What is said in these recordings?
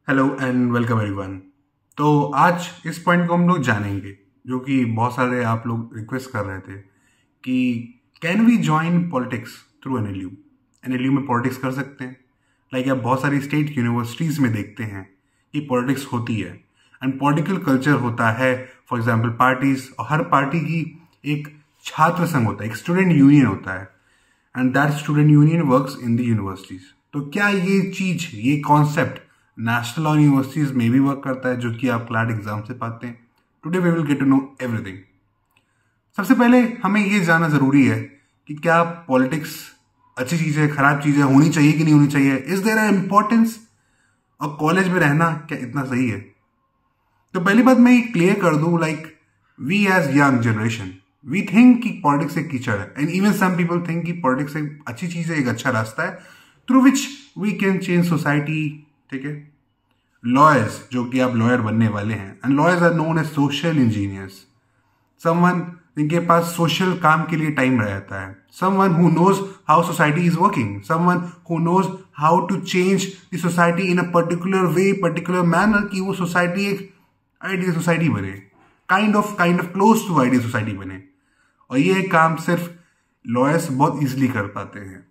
Hello and welcome everyone. तो आज इस पॉइंट को हम लोग जानेंगे जो कि बहुत सारे आप लोग रिक्वेस्ट कर रहे थे कि can we join politics through NLU. NLU में पॉलिटिक्स कर सकते हैं। लाइक आप बहुत सारी स्टेट यूनिवर्सिटीज़ में देखते हैं कि पॉलिटिक्स होती है एंड पॉलिटिकल कल्चर होता है। फॉर एग्जाम्पल पार्टीज, और हर पार्टी की एक छात्र संघ होता है, एक स्टूडेंट यूनियन होता है and that student union works in the universities. तो क्या ये चीज, ये कॉन्सेप्ट नेशनल और यूनिवर्सिटीज में भी वर्क करता है जो कि आप क्लैट एग्जाम से पाते हैं? Today we will get to know everything. सबसे पहले हमें ये जानना जरूरी है कि क्या पॉलिटिक्स अच्छी चीज है, खराब चीज है, होनी चाहिए कि नहीं होनी चाहिए, इज देयर एन इंपॉर्टेंस, और कॉलेज में रहना क्या इतना सही है? तो पहली बात मैं ये क्लियर कर दूं, like we as young generation we think कि पॉलिटिक्स एक कीचड़ है and even some people think कि पॉलिटिक्स एक अच्छी चीज है, एक अच्छा रास्ता है through which we can change society. ठीक है, लॉयर्स, जो कि आप लॉयर बनने वाले हैं, and lawyers are known as social engineers, someone जिनके पास सोशल काम के लिए टाइम रहता है, someone who knows how society is working, someone who knows how to change the society in a particular way, particular manner, कि वो society एक आइडियल सोसाइटी बने, kind of close to ideal society बने। और ये काम सिर्फ लॉयर्स बहुत इजीली कर पाते हैं।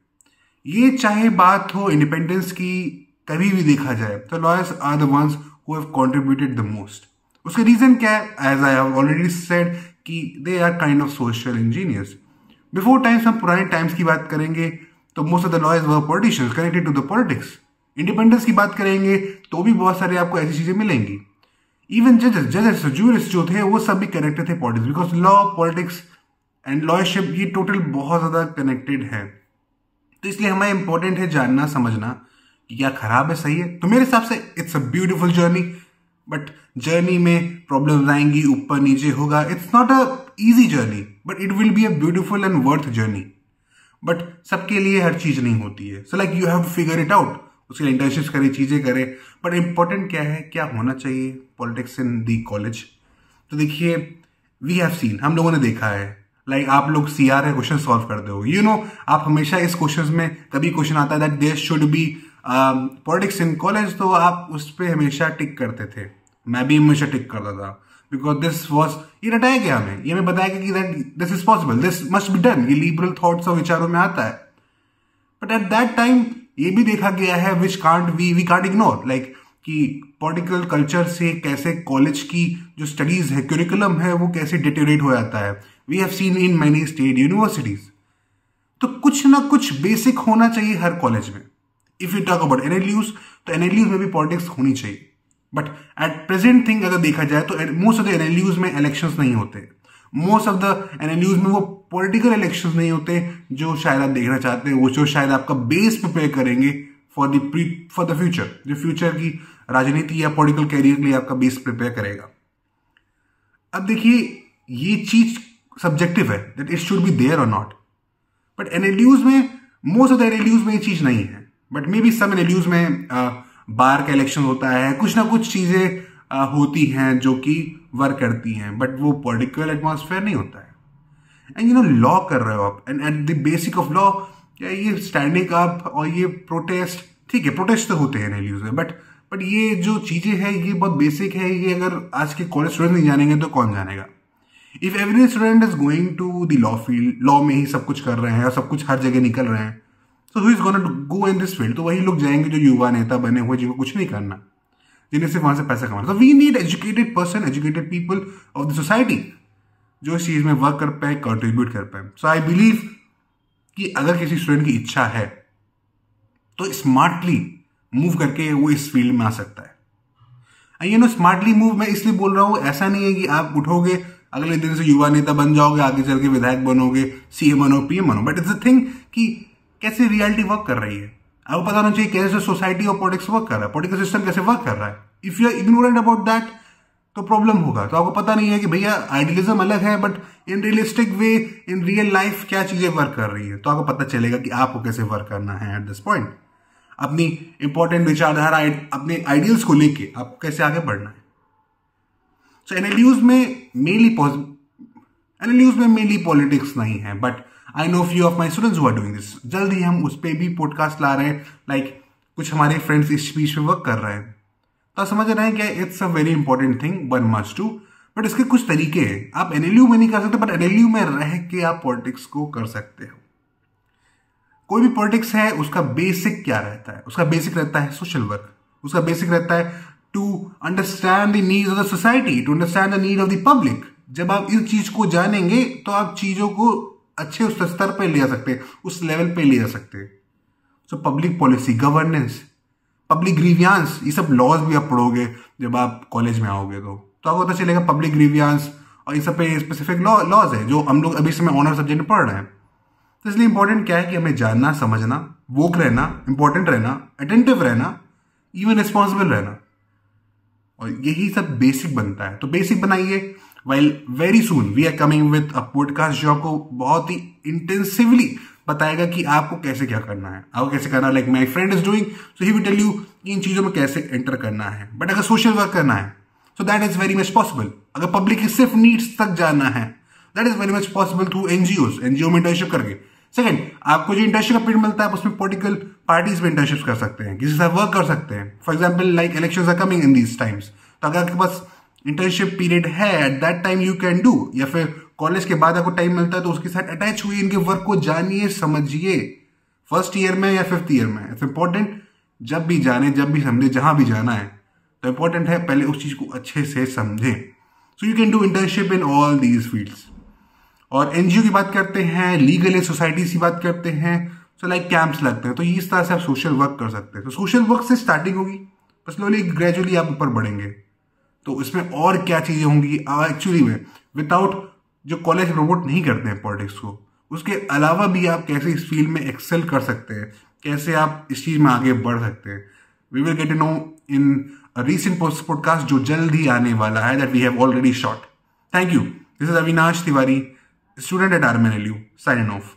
ये चाहे बात हो इंडिपेंडेंस की, कभी भी देखा जाए तो lawyers are the ones who have contributed the most. उसका रीजन क्या है? As I have already said कि they are kind of social engineers. Before times, हम पुराने टाइम्स की बात करेंगे तो most of the lawyers were politicians connected to the politics. Independence की बात करेंगे तो भी बहुत सारे आपको ऐसी चीजें मिलेंगी। इवन जजेस जूरिस्ट जो थे वो सब भी कनेक्टेड थे politics, because law, politics and lawyership ये टोटल बहुत ज्यादा कनेक्टेड है। तो इसलिए हमें इंपॉर्टेंट है जानना, समझना कि क्या खराब है, सही है। तो मेरे हिसाब से it's a beautiful journey, but journey में प्रॉब्लम्स आएंगी, ऊपर नीचे होगा। It's not a easy journey but it will be a beautiful and worth journey. But सबके लिए हर चीज नहीं होती है, so like you have to figure it out. उसके लिए इंटर्नशिप्स करें, चीजें करें, बट इंपॉर्टेंट क्या है, क्या होना चाहिए पॉलिटिक्स इन दी कॉलेज। तो देखिए, वी हैव सीन, हम लोगों ने देखा है, लाइक आप लोग सीआर का क्वेश्चन सॉल्व करते हो, यू नो, आप हमेशा इस क्वेश्चन में कभी क्वेश्चन आता है that there should be politics in college, तो आप उस पर हमेशा टिक करते थे। मैं भी हमेशा टिक करता था बिकॉज दिस वॉज, ये रटाया गया हमें, ये हमें बताया गया कि that this is possible, this must be done, ये लिबरल थॉट्स और विचारों में आता है। बट एट दैट टाइम ये भी देखा गया है which can't we can't ignore, like कि पॉलिटिकल कल्चर से कैसे कॉलेज की जो स्टडीज है, करिकुलम है, वो कैसे डिटेरियोरेट हो जाता है। We have seen in many state universities. तो कुछ ना कुछ बेसिक होना चाहिए हर कॉलेज में। If you talk about NLUs, तो एनएलयूज में भी पॉलिटिक्स होनी चाहिए। बट एट प्रेजेंट थिंग अगर देखा जाए तो मोस्ट ऑफ द एनएलयूज में इलेक्शंस नहीं होते, मोस्ट ऑफ द एनएलयूज में वो पॉलिटिकल इलेक्शंस नहीं होते जो शायद आप देखना चाहते हैं, वो जो शायद आपका बेस प्रिपेयर करेंगे फॉर द फ्यूचर, जो फ्यूचर की राजनीति या पॉलिटिकल कैरियर के लिए आपका बेस प्रिपेयर करेगा। अब देखिए, ये चीज सब्जेक्टिव है that it should be there और नॉट, बट एनएलयूज में, मोस्ट ऑफ द एनएलयूज में ये चीज नहीं है। But maybe some NLUs में बार का इलेक्शन होता है, कुछ ना कुछ चीजें होती हैं जो कि वर्क करती हैं, बट वो पॉलिटिकल एटमॉस्फेयर नहीं होता है। एंड यू नो, लॉ कर रहे हो आप, and at the basic of law, ये स्टैंडिंग अप और ये प्रोटेस्ट, ठीक है, प्रोटेस्ट तो होते हैं एनएलयूज में, बट ये जो चीजें हैं ये बहुत बेसिक है। ये अगर आज के कॉलेज स्टूडेंट नहीं जानेंगे तो कौन जानेगा? If every student is going to the law field, law में ही सब कुछ कर रहे हैं और सब कुछ हर जगह निकल रहे हैं, so who is gonna to go in this field? तो वही लोग जाएंगे जो युवा नेता बने हुए, जिनको कुछ नहीं करना, जिन्हें सिर्फ वहां से पैसा कमाना। तो we need educated person, educated people of the society जो इस चीज में वर्क कर पाए, कंट्रीब्यूट कर पाए। सो आई बिलीव कि अगर किसी स्टूडेंट की इच्छा है तो स्मार्टली मूव करके वो इस फील्ड में आ सकता है। यू नो, स्मार्टली मूव मैं इसलिए बोल रहा हूं, ऐसा नहीं है कि आप उठोगे अगले दिन से युवा नेता बन जाओगे, आगे चल के विधायक बनोगे, सीएम बनो, पीएम बनो, बट इट्स अ थिंग कि कैसे रियलिटी वर्क कर रही है। आपको पता होना चाहिए कैसे सोसाइटी और पॉलिटिक्स वर्क कर रहा है, पॉलिटिकल सिस्टम कैसे वर्क कर रहा है। If you are ignorant about that तो प्रॉब्लम होगा। तो आपको पता नहीं है कि भैया आइडियलिज्म अलग है, but in realistic way, in real life क्या चीजें वर्क कर रही है, तो आपको पता चलेगा कि आपको कैसे वर्क करना है एट दिस पॉइंट। अपनी इंपॉर्टेंट विचारधारा, अपने आइडियल्स को लेके आपको कैसे आगे बढ़ना है। सो एनएलयूज में मेनली पॉलिटिक्स नहीं है, but I know few of my students who are doing this. जल्द ही हम उस पर भी पॉडकास्ट ला रहे हैं, लाइक कुछ हमारे फ्रेंड्स इस बीच में वर्क कर रहे हैं। तो आप समझ रहे हैं क्या, it's a very important thing, one must do. But इसके कुछ तरीके हैं, आप एनएलयू में नहीं कर सकते, बट एनएलयू में रह के आप पॉलिटिक्स को कर सकते हो। कोई भी पॉलिटिक्स है उसका बेसिक क्या रहता है, उसका बेसिक रहता है सोशल वर्क, उसका बेसिक रहता है to understand the needs of the society, to understand the need of the public. जब आप इस चीज को जानेंगे तो आप चीजों को अच्छे उस स्तर पे ले जा सकते हैं, उस लेवल पे ले जा सकते हैं। So public policy, governance, public grievance, ये सब लॉज भी आप पढ़ोगे जब आप कॉलेज में आओगे तो आपको पता चलेगा पब्लिक ग्रीवियांस और ये सब पे स्पेसिफिक लॉज है जो हम लोग अभी समय ऑनर सब्जेक्ट में पढ़ रहे हैं। तो इसलिए इंपॉर्टेंट क्या है कि हमें जानना, समझना, वोक रहना, इंपॉर्टेंट रहना, अटेंटिव रहना, इवन रिस्पॉन्सिबल रहना, और यही सब बेसिक बनता है। तो बेसिक बनाइए। While very soon we are coming with a podcast जो आपको बहुत ही इंटेंसिवली बताएगा कि आपको कैसे क्या करना है, आपको कैसे करना है। Like my friend is doing, so he will tell you इन चीजों में कैसे एंटर करना है। बट अगर सोशल वर्क करना है so that is very much possible. अगर पब्लिक की सिर्फ नीड्स तक जाना है that is very much possible through NGO में इंटर्नशिप करके। सेकंड, आपको जो इंटर्नशिप का पीरियड मिलता है आप उसमें पॉलिटिकल पार्टीज में इंटर्नशिप कर सकते हैं, किसी से वर्क कर सकते हैं। For example like elections are coming in these times, तो अगर आपके पास इंटर्नशिप पीरियड है at that time you can do, या फिर कॉलेज के बाद आपको टाइम मिलता है तो उसके साथ अटैच हुई इनके वर्क को जानिए, समझिए, फर्स्ट ईयर में या फिफ्थ ईयर में। इट्स इंपॉर्टेंट, जब भी जाने, जब भी समझे, जहां भी जाना है तो इंपॉर्टेंट है पहले उस चीज को अच्छे से समझें। So you can do internship in all these fields. और एनजीओ की बात करते हैं, लीगल एड सोसाइटीज की बात करते हैं, सो लाइक कैंप्स लगते हैं, तो इस तरह से आप सोशल वर्क कर सकते हैं। तो सोशल वर्क से स्टार्टिंग होगी, बस स्लोली ग्रेजुअली आप ऊपर बढ़ेंगे। तो इसमें और क्या चीजें होंगी एक्चुअली में, विदाउट जो कॉलेज प्रमोट नहीं करते हैं पॉलिटिक्स को, उसके अलावा भी आप कैसे इस फील्ड में एक्सेल कर सकते हैं, कैसे आप इस चीज में आगे बढ़ सकते हैं। We will get to know in recent podcast जो जल्द ही आने वाला है, that we have already shot. Thank you. This is Avinash Tiwari, student at RMNLU, signing off.